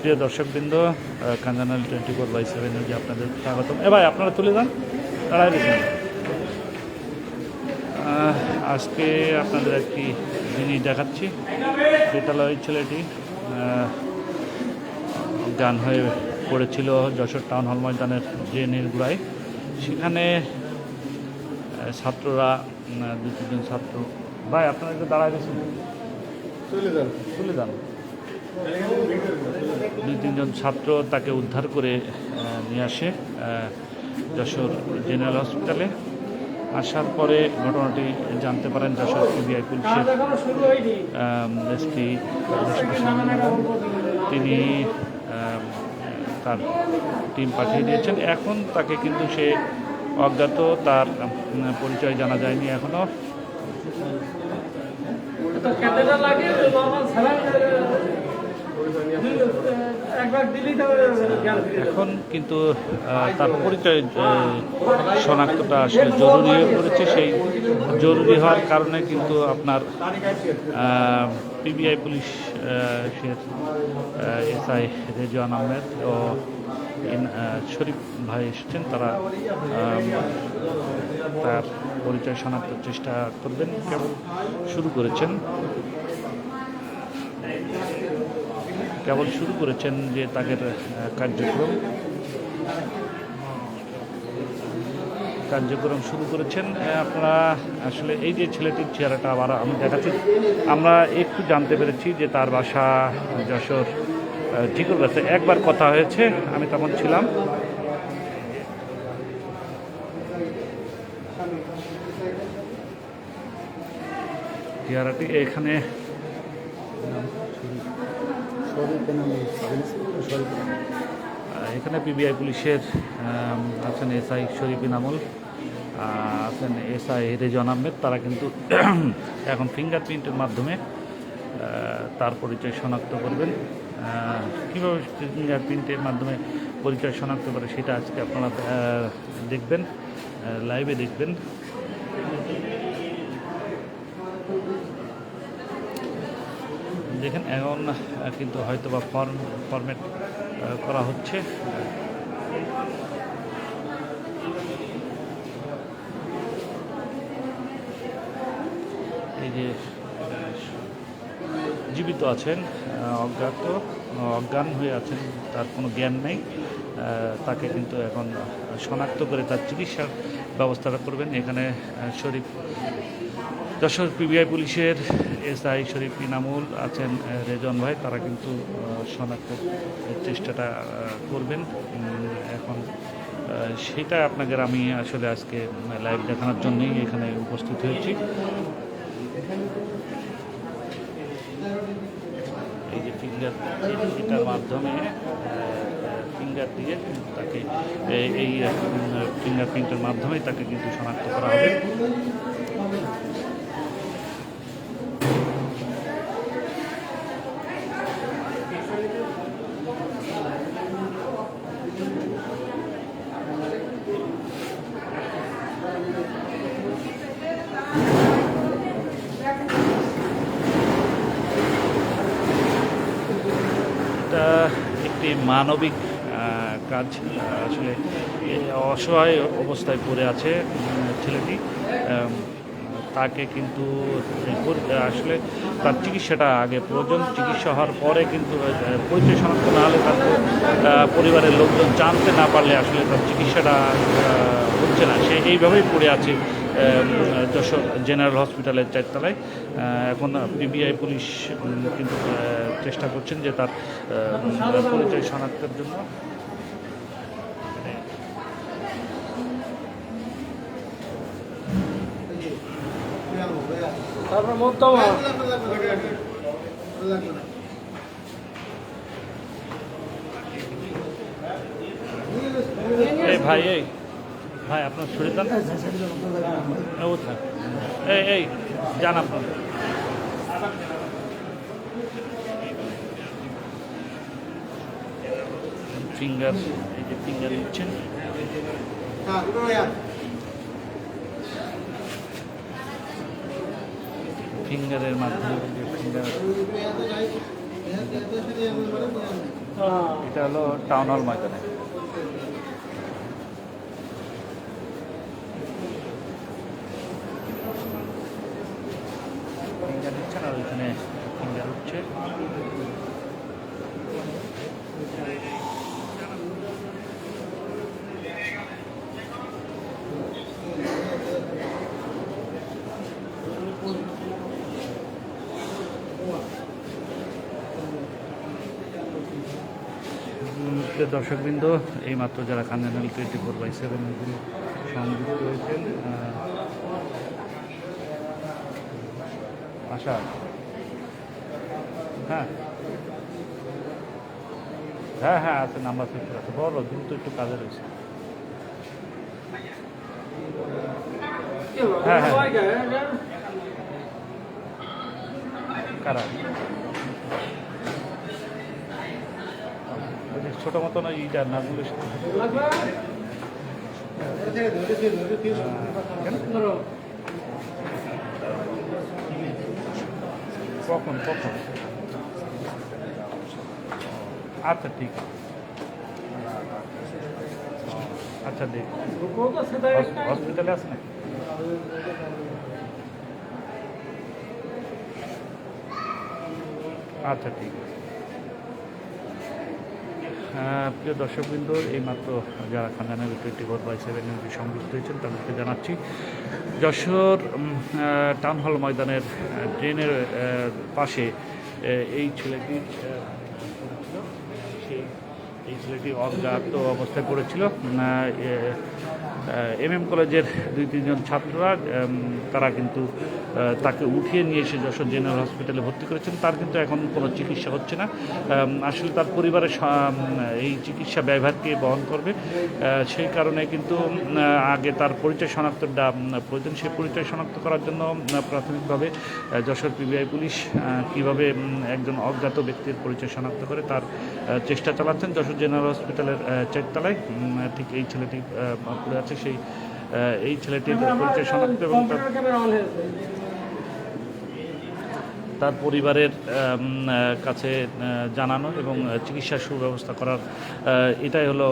প্রিয় দর্শকবৃন্দ, কাঞ্জানাল 24/7 আপনাদের স্বাগতম। ভাই আপনারা তুলে যান, দাঁড়ায় দিচ্ছেন। আজকে আপনাদের একটি জিনিস দেখাচ্ছি। বিদ্যালয়ের ছেলেটি গান হয়ে পড়েছিল যশোর টাউন হল ময়দানের ড্রেনের গোড়ায়। সেখানে ছাত্ররা, দু তিনজন ছাত্র, ভাই আপনারা একটু দাঁড়ায় দিচ্ছেন, তুলে যান। দুই তিনজন ছাত্র তাকে উদ্ধার করে নিয়ে আসে যশোর জেনারেল হসপিটালে। আসার পরে ঘটনাটি জানতে পারেন যশোর সিবিআই পুলিশের এসপি। তিনি তার টিম পাঠিয়ে দিয়েছেন। এখন তাকে কিন্তু সে অজ্ঞাত, তার পরিচয় জানা যায়নি এখনও। এখন কিন্তু তার পরিচয় শনাক্তটা আসলে জরুরি হয়ে পড়েছে। সেই জরুরি হওয়ার কারণে কিন্তু আপনার পিবিআই পুলিশের এসআই রেজওয়ান আহমেদ ও শরীফ ভাই এসেছেন। তারা তার পরিচয় শনাক্তের চেষ্টা করবেন, কেবল শুরু করেছেন যে তাদের কার্যক্রম শুরু করেছেন। আপনারা আসলে এই যে ছেলেটির চেহারাটা আবার আমি দেখাচ্ছি, আমরা একটু জানতে পেরেছি যে তার বাসা যশোর ঠিকর কাছে। একবার কথা হয়েছে, আমি তখন ছিলাম। চেহারাটি এখানে পিবিআই পুলিশের আছেন এসআই শরীফ ইনামুল, আছেন এসআই রেজওয়ান আহমেদ। তারা কিন্তু এখন ফিঙ্গারপ্রিন্টের মাধ্যমে তার পরিচয় শনাক্ত করবেন। কীভাবে ফিঙ্গারপ্রিন্টের মাধ্যমে পরিচয় শনাক্ত করে সেটা আজকে আপনারা দেখবেন, লাইভে দেখবেন। দেখেন এখন কিন্তু হয়তো বা ফরম্যাট করা হচ্ছে। এই যে জীবিত আছেন, অজ্ঞান হয়ে আছেন, তার কোনো জ্ঞান নেই। তাকে কিন্তু এখন শনাক্ত করে তার চিকিৎসার ব্যবস্থাটা করবেন। এখানে যশোর পিবিআই পুলিশের এসআই শরীফ ইনামুল আছেন, রেজন ভাই, তারা কিন্তু শনাক্তের চেষ্টাটা করবেন এখন। সেটা আপনাদের আমি আসলে আজকে লাইভ দেখানোর জন্যই এখানে উপস্থিত হয়েছি। এই যে এটার মাধ্যমে ফিঙ্গার দিয়ে তাকে এই ফিঙ্গারপ্রিন্টের মাধ্যমে তাকে কিন্তু শনাক্ত করা হবে। একটি মানবিক কাজ। আসলে অসহায় অবস্থায় পড়ে আছে ছেলেটি। তাকে কিন্তু আসলে তার চিকিৎসাটা আগে প্রয়োজন। চিকিৎসা হওয়ার পরে কিন্তু পরিচয় শনাক্ত না হলে তার পরিবারের লোকজন জানতে না পারলে আসলে তার চিকিৎসাটা হচ্ছে না। সে এইভাবেই পড়ে আছে যশোর জেনারেল হসপিটালের 4 তলায়। এখন পিবিআই পুলিশ কিন্তু চেষ্টা করছেন যে তার পরিচয় শনাক্তের জন্য। এই ভাই, এই ভাই আপনার শরীর দেন ও থাক এই যান আপনার ফিঙ্গার, এই যে ফিঙ্গার নিচ্ছেন। ফিঙ্গারের মাধ্যমে যে ফিঙ্গার, এটা হলো টাউন হল ময়দানে। ফিঙ্গার নিচ্ছেন আর ওইখানে ফিঙ্গার উঠছে। দর্শকবৃন্দ, এইমাত্র যারা খান চ্যানেল 24/7 সংযুক্ত হয়েছেন, আশা হ্যাঁ হ্যাঁ হ্যাঁ আছে, নাম্বার 50 আছে, বলো কিন্তু একটু কাজে রয়েছে। হ্যাঁ হ্যাঁ কারা ছোট মতন এইটা নাগুলো কখন কখন আচ্ছা ঠিক আছে, আচ্ছা দেখ হসপিটালে আছে নাকি? আচ্ছা ঠিক আছে। প্রিয় দর্শকবৃন্দ, এইমাত্র যারা খান চ্যানেল 24/7 সংযুক্ত হয়েছেন তাদেরকে জানাচ্ছি, যশোর টাউন হল ময়দানের ড্রেনের পাশে এই ছেলেটি এই ছেলেটি অজ্ঞাত অবস্থায় পড়েছিল। MM কলেজের 2-3 জন ছাত্ররা তারা কিন্তু তাকে উঠিয়ে নিয়ে এসে যশোর জেনারেল হসপিটালে ভর্তি করেছেন। তার কিন্তু এখন কোনো চিকিৎসা হচ্ছে না। আসলে তার পরিবারের এই চিকিৎসা ব্যয়ভারকে বহন করবে, সেই কারণে কিন্তু আগে তার পরিচয় শনাক্তটা প্রয়োজন। সেই পরিচয় শনাক্ত করার জন্য প্রাথমিকভাবে যশোর PBI পুলিশ কীভাবে একজন অজ্ঞাত ব্যক্তির পরিচয় শনাক্ত করে তার চেষ্টা চালাচ্ছেন। যশোর জেনারেল হসপিটালের 4 তলায় ঠিক এই ছেলেটি পড়ে আছে, সেই এই ছেলেটির পরিচয় শনাক্ত এবং তার পরিবারের কাছে জানানো এবং চিকিৎসার সুব্যবস্থা করার এটাই হলো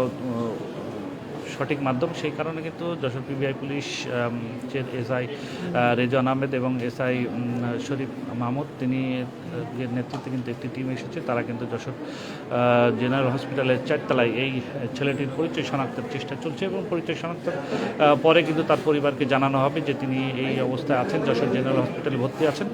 সঠিক মাধ্যম। সেই কারণে কিন্তু Jessore PBI police SI Rezon Ahmed এবং SI শরীফ মাহমুদ তিনি নেতৃত্বে কিন্তু একটি টিম এসেছে। তারা কিন্তু যশোর জেনারেল হসপিটালের 4 তলায় এই ছেলেটির পরিচয় শনাক্তের চেষ্টা চলছে এবং পরিচয় শনাক্তের পরে কিন্তু তার পরিবারকে জানানো হবে যে তিনি এই অবস্থায় আছেন, যশোর জেনারেল হসপিটালে ভর্তি আছেন।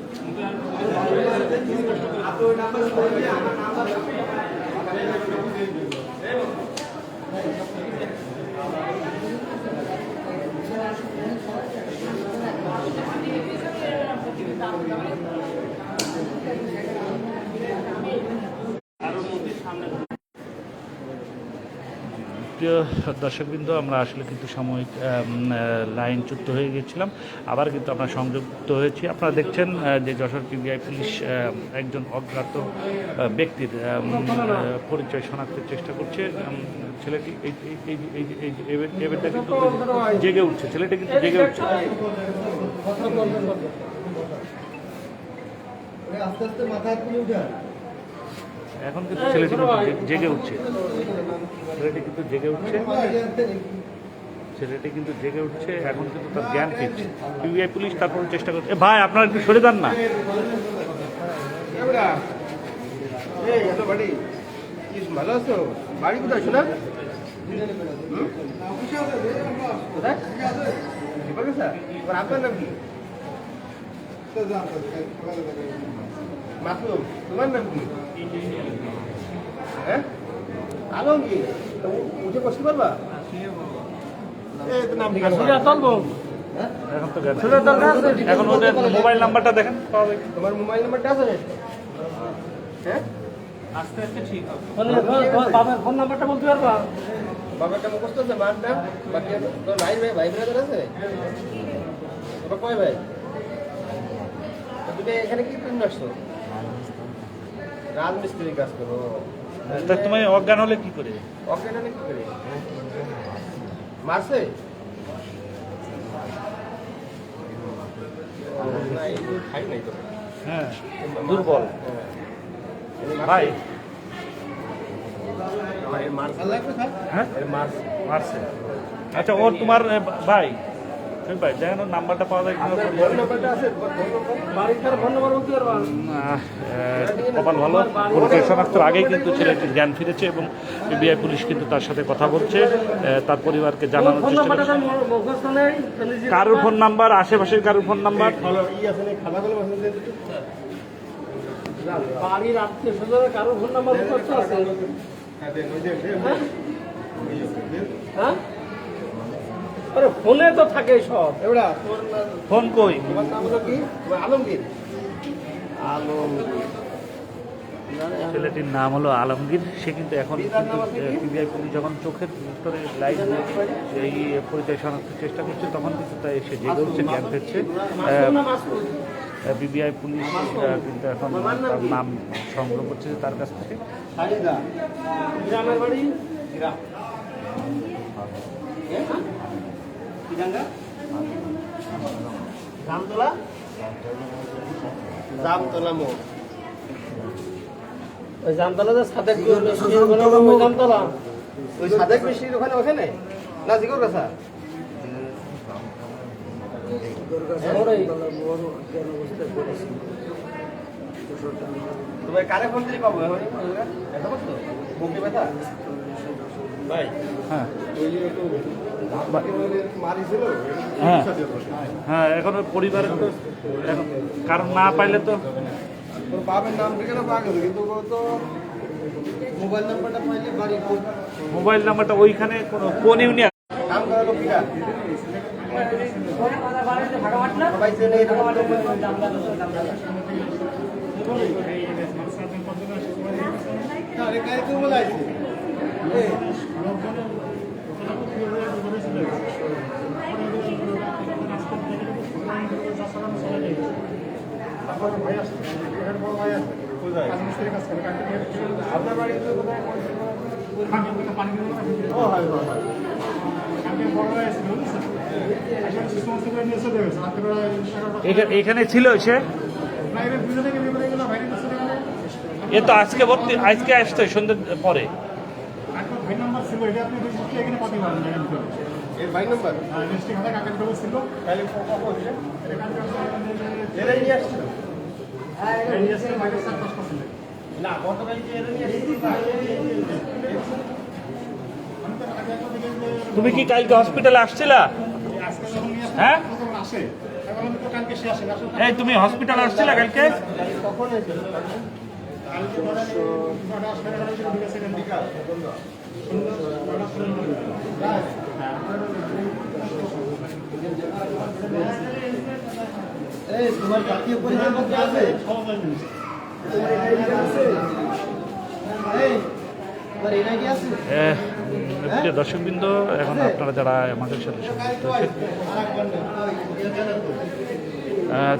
প্রিয় দর্শকবৃন্দ, আমরা আসলে কিন্তু সাময়িক লাইনচ্যুত হয়ে গিয়েছিলাম, আবার কিন্তু আমরা সংযুক্ত হয়েছি। আপনারা দেখছেন যে যশোর PBI পুলিশ একজন অজ্ঞাত ব্যক্তির পরিচয় শনাক্তের চেষ্টা করছে। ছেলেটি এবারটা কিন্তু জেগে উঠছে, ছেলেটা কিন্তু জেগে উঠছে। এখন কিন্তু ছেলেটি জেগে উঠছে, ছেলেটি কিন্তু জেগে উঠছে, ছেলেটি কিন্তু জেগে উঠছে। এখন কিন্তু তার জ্ঞান ফিরছে। PBI পুলিশ তারপরে চেষ্টা করছে। ভাই আপনারা একটু সরে যান না। ভালো আছো? বাড়ি কোথায় শোনা? আপনার নাম কি? মাসুম। তোমার নাম কি? হ্যাঁ আলমগীর। উঠে বসতে পারবা? নাম এখন তো এখন ওদের মোবাইল নাম্বারটা দেখেন, তোমার মোবাইল নাম্বারটা আছে? হ্যাঁ আস্তে আস্তে ঠিক হবে। ফোন নাম্বারটা বলতে পারবা? বাবাটা মুখস্থ আছে মার নাম বাকি তোর নাই ভাই ভাই ব্রাদার আছে তোরা কয় ভাই তুমি এখানে কি তুমি আসছো রাজমিস্ত্রি কাজ করো তা তুমি অজ্ঞান হলে কি করে? অজ্ঞান হলে কি করে মারছে নাই খাই নাই তো হ্যাঁ দুর্বল ভাই। হ্যাঁ মারছে। আচ্ছা ওর তোমার ভাই ভাই দেখেন ওর নাম্বারটা পাওয়া যায় কিনা? কপাল ভালো, পরিচয় শনাক্তের আগেই কিন্তু ছেলেটির জ্ঞান ফিরেছে এবং পিবিআই পুলিশ কিন্তু তার সাথে কথা বলছে, তার পরিবারকে জানানোর চেষ্টা করছে। কারোর ফোন নাম্বার, আশেপাশের কারোর ফোন নাম্বার, বাড়ির আত্মীয় স্বজনের কারোর ফোন নাম্বার আছে? হ্যাঁ আরে ফোনে তো থাকে সব। এবার ফোন কই? তোমার নাম হলো কি? আলমগীর। আলমগীর ছেলেটির নাম হলো আলমগীর। সে কিন্তু এখন পিবিআই পুলিশ যখন চোখের ভিতরে লাইট এই পরিচয় শনাক্তের চেষ্টা করছে তখন কিন্তু তাই সে জেগে উঠছে, জ্ঞান ফিরছে। পিবিআই পুলিশ কিন্তু এখন তার নাম সংগ্রহ করছে তার কাছ থেকে। গ্রামের বাড়ি জামতলা, জামতলা মোড়। ওই জামতলা যে সাদেক জামতলা, ওই সাদেক মিষ্টির ওখানে ওখানে না জিগর কাছা তোমার কারে ফোন দিলে পাবো এখন ব্যথা করতো বুকে ব্যথা ভাই? হ্যাঁ মারিছিল। হ্যাঁ হ্যাঁ এখন ওই পরিবারের তো এখন কারণ না পাইলে তো তোর বাবার নাম ঠিকানা পাওয়া গেল কিন্তু ও তো মোবাইল নাম্বারটা পাইলে বাড়ি মোবাইল নাম্বারটা ওইখানে কোন ইউনিয়ন কাম করা লোকিকা সবাই চেনে এরকম আরে কাই তো বলাইছে আপনার বাড়ি ও হয় এখানে ছিল সে? এ তো আজকে আজকে আসছে সন্ধ্যে পরে। এর ভাই নাম্বার তাহলে এরাই নিয়ে আসছিল না গতকালকে এরা নিয়ে আসছিল। তুমি কি কালকে হসপিটালে আসছিলা? হ্যাঁ এই তুমি হসপিটালে আসছিলা কালকে? কখন এসেছিল? এই তোমার জাতীয় পরিচয়পত্র আছে? দর্শকবৃন্দ, এখন আপনারা যারা আমাদের সাথে সংযুক্ত হয়েছেন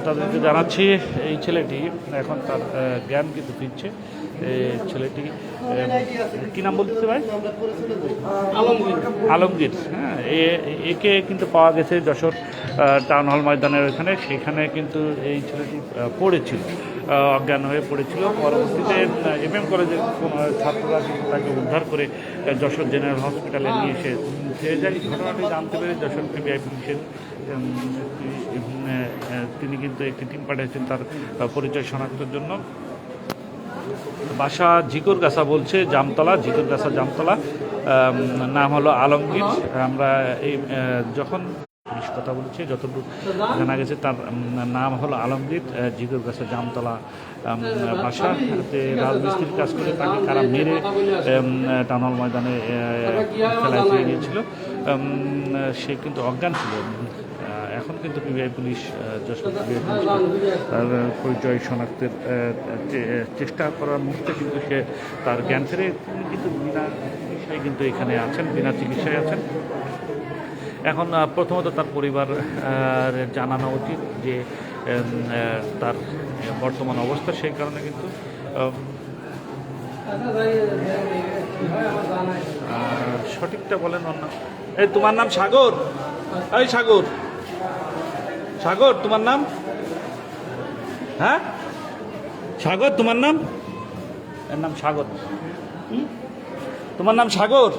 তাদেরকে জানাচ্ছি এই ছেলেটি এখন তার জ্ঞান কিন্তু ফিরছে। ছেলেটি কি নাম বলতে ভাই? আলমগীর। হ্যাঁ একে কিন্তু পাওয়া গেছে যশোর টাউন হল ময়দানের ওখানে, সেখানে কিন্তু এই ছেলেটি পড়েছিল, অজ্ঞান হয়ে পড়েছিল। পরবর্তীতে এমএম কলেজের ছাত্ররা কিন্তু তাকে উদ্ধার করে যশোর জেনারেল হসপিটালে নিয়ে এসে ফিরে যায়। ঘটনাটি জানতে পেরে যশোর পিবিআই পুলিশের তিনি কিন্তু একটি টিম পাঠিয়েছেন তার পরিচয় শনাক্তের জন্য। বাসা ঝিকরগাছা বলছে, জামতলা, ঝিকরগাছা জামতলা। নাম হলো আলমগীর। আমরা এই যখন পুলিশ কথা বলছে যতটুকু জানা গেছে তার নাম হলো আলমগীর, ঝিকরগাছা জামতলা বাসাতে রাজমিস্ত্রির কাজ করে তাকে কারা মেরে টাউন ময়দানে ফেলায় দিয়ে গিয়েছিল। সে কিন্তু অজ্ঞান ছিল। এখন কিন্তু PBI police Jessore PBI police তার পরিচয় শনাক্তের চেষ্টা করার মুহূর্তে কিন্তু সে তার জ্ঞান ফেরে। তিনি কিন্তু বিনা সে কিন্তু এখানে আছেন, বিনা চিকিৎসায় আছেন। এখন প্রথমত তার পরিবার জানানো উচিত যে তার বর্তমান অবস্থা, সেই কারণে কিন্তু সঠিকটা বলেন অন্য। এই তোমার নাম সাগর? এই সাগর, সাগর তোমার নাম? হ্যাঁ সাগর তোমার নাম? এর নাম সাগর। তোমার নাম সাগর?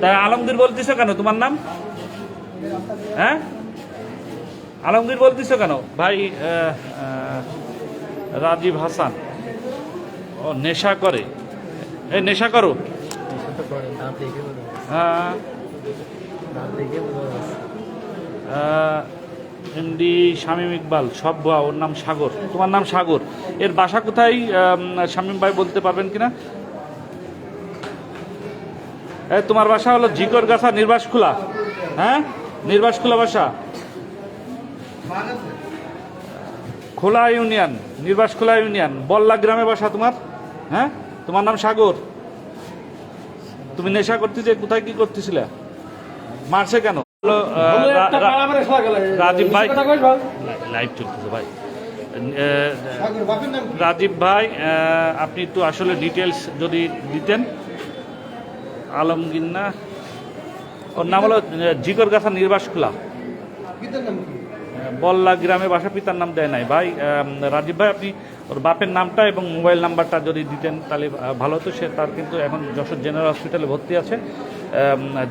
তাই আলমগীর বলতেছো কেন তোমার নাম? হ্যাঁ আলমগীর বলতেছো কেন ভাই? রাজীব হাসান ও নেশা করে। এই নেশা করো? এমডি শামীম ইকবাল সব ভুয়া, ওর নাম সাগর। তোমার নাম সাগর, এর বাসা কোথায় শামীম ভাই বলতে পারবেন কিনা? তোমার বাসা হলো জিকরগাছা, নির্বাসখোলা। হ্যাঁ নির্বাসখোলা বাসা, খোলা ইউনিয়ন, নির্বাসখোলা ইউনিয়ন, বল্লা গ্রামে বাসা তোমার। হ্যাঁ তোমার নাম সাগর। তুমি নেশা করতেছে, কোথায় কি করতেছিলে? মারছে কেন? রাজীব ভাই লাইভ চলতেছে ভাই। রাজীব ভাই আপনি একটু আসলে ডিটেলস যদি দিতেন। আলমগীর না, ওর নাম হলো জিকরগাছা, নির্বাসখোলা, বল্লা গ্রামে বাসা। পিতার নাম দেয় নাই ভাই। রাজীব ভাই আপনি ওর বাপের নামটা এবং মোবাইল নাম্বারটা যদি দিতেন তাহলে ভালো হতো। সে তার কিন্তু এখন যশোর জেনারেল হসপিটালে ভর্তি আছে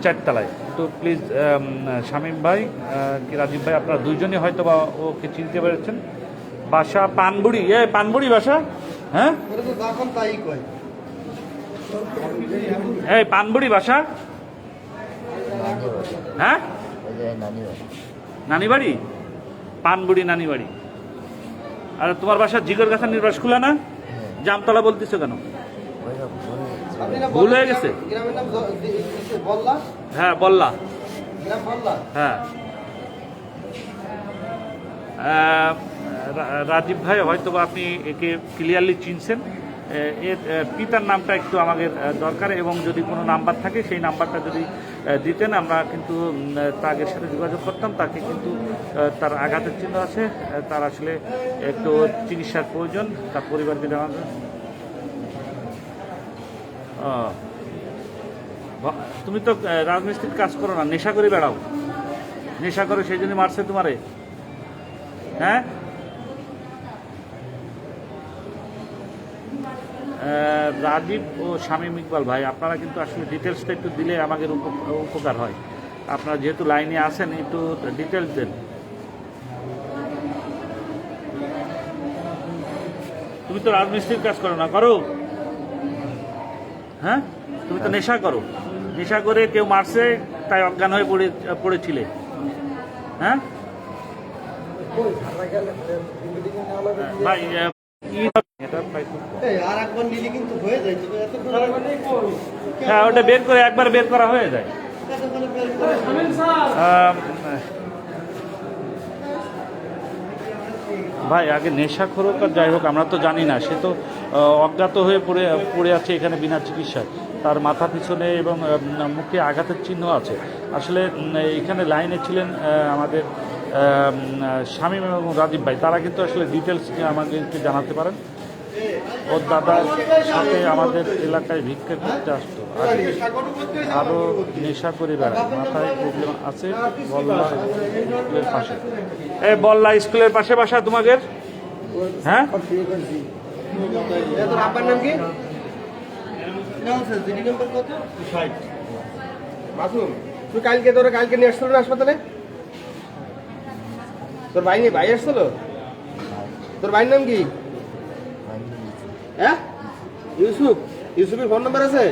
4 তলায়। তো প্লিজ শামীম ভাই কি রাজীব ভাই আপনারা দুইজনই হয়তো বা ওকে চিনতে পেরেছেন। বাসা পানবুড়ি, পানবুড়ি বাসা। হ্যাঁ এই পানবুড়ি বাসা। হ্যাঁ নানি বাড়ি, পানবুড়ি নানি বাড়ি। আর তোমার বাসা জিকরগাছা, নির্বাসখোলা না? জামতলা বলতেছো কেন? ভুল হয়ে গেছে। হ্যাঁ বল্লা। হ্যাঁ রাজীব ভাই হয়তো আপনি একে ক্লিয়ারলি চিনছেন। এর পিতার নামটা একটু আমাদের দরকার, এবং যদি কোনো নাম্বার থাকে সেই নাম্বারটা যদি দিতেন আমরা কিন্তু তাদের সাথে যোগাযোগ করতাম। তাকে কিন্তু তার আঘাতের চিহ্ন আছে, তার আসলে একটু চিকিৎসার প্রয়োজন, তার পরিবারকে জানানো। তুমি তো রাজমিস্ত্রির কাজ করো না, নেশা করে বেড়াও। নেশা করে সেই জন্য মারছে তোমারে। হ্যাঁ রাজীব ও শামীম ইকবাল ভাই আপনারা কিন্তু আসলে ডিটেলসটা একটু দিলে আমাদের উপকার হয়। আপনারা যেহেতু লাইনে আছেন একটু ডিটেলস দেন। তুমি তো রাজমিস্ত্রির কাজ করো না, করো? হ্যাঁ তুমি তো নেশা করো, নেশা করে কেউ মারছে তাই অজ্ঞান হয়ে পড়েছিলে। হ্যাঁ ভাই হ্যাঁ ওটা বের করে একবার বের করা হয়ে যায়। ভাই আগে নেশাখোর হোক আর যাই হোক আমরা তো জানি না, সে তো অজ্ঞাত হয়ে পড়ে আছে এখানে বিনা চিকিৎসায়। তার মাথা পিছনে এবং মুখে আঘাতের চিহ্ন আছে। আসলে এখানে লাইনে ছিলেন আমাদের শামীম এবং রাজীব ভাই, তারা কিন্তু আসলে ডিটেলস আমাদেরকে জানাতে পারেন। ওর দাদার সাথে আমাদের এলাকায় ভিক্ষা করতে আসতো, আরও নেশা করে বেড়ায়, মাথায় প্রবলেম আছে। বল্লা স্কুলের পাশে, এই বল্লা স্কুলের পাশে বাসা তোমাদের? হ্যাঁ আপনার নাম কি? তুই কালকে নিয়ে আসছিল না হাসপাতালে? তোর ভাই নেই? ভাই আসছিল? তোর ভাইয়ের নাম কি? হ্যাঁ ইউসুফ। ইউসুফের ফোন নাম্বার আছে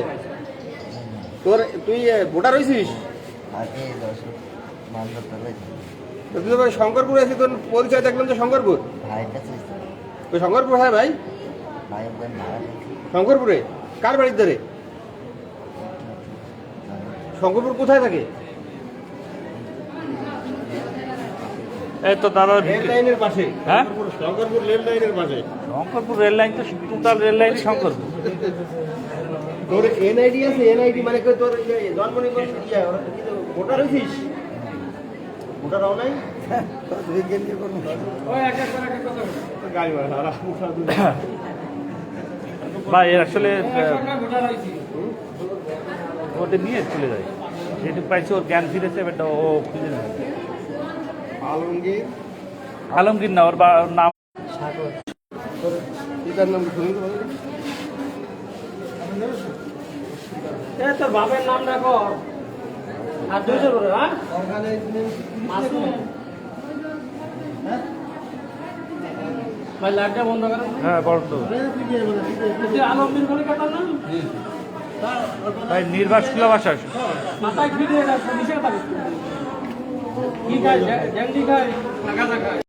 তোর? তুই ভোটার হয়েছিস? শঙ্করপুর আছি, তোর পরিচয় দেখলাম তো শঙ্করপুর। তুই শঙ্করপুর? হ্যাঁ ভাই শঙ্করপুরে। কার বাড়ির ধারে? শঙ্করপুর কোথায় থাকে? এই তো দাদা রেল লাইনের পাশে। হ্যাঁ শঙ্করপুর রেল লাইনের পাশে। শঙ্করপুর রেল লাইন তো টোটাল রেল লাইন শঙ্করপুর। তোর এনআইডি আছে, এনআইডি মানে কি তোর জন্ম নিবন্ধন ভোটার হয়েছিস? ভোটার হও নাই? গাড়ি ভাড়া ভাই এর আসলে ওদের নিয়ে চলে যায়, যেটুকু পাইছে ওর জ্ঞান ফিরেছে, এবারটা ও খুঁজে নেয়। আলমগীর আলমগীর না, ওর নাম তোর পিতার নাম শুনি তোর বাপের নাম রাখো আর 200 করে। হ্যাঁ ভাই লাইটটা বন্ধ করেন। হ্যাঁ বন্ধ। আলমগীর করে কাটার নাম ভাই নির্বাচনীয় ভাষা মাথায় ফিরে নিচে থাকে কি খায় জ্যাংটি খায় টাকা খায়।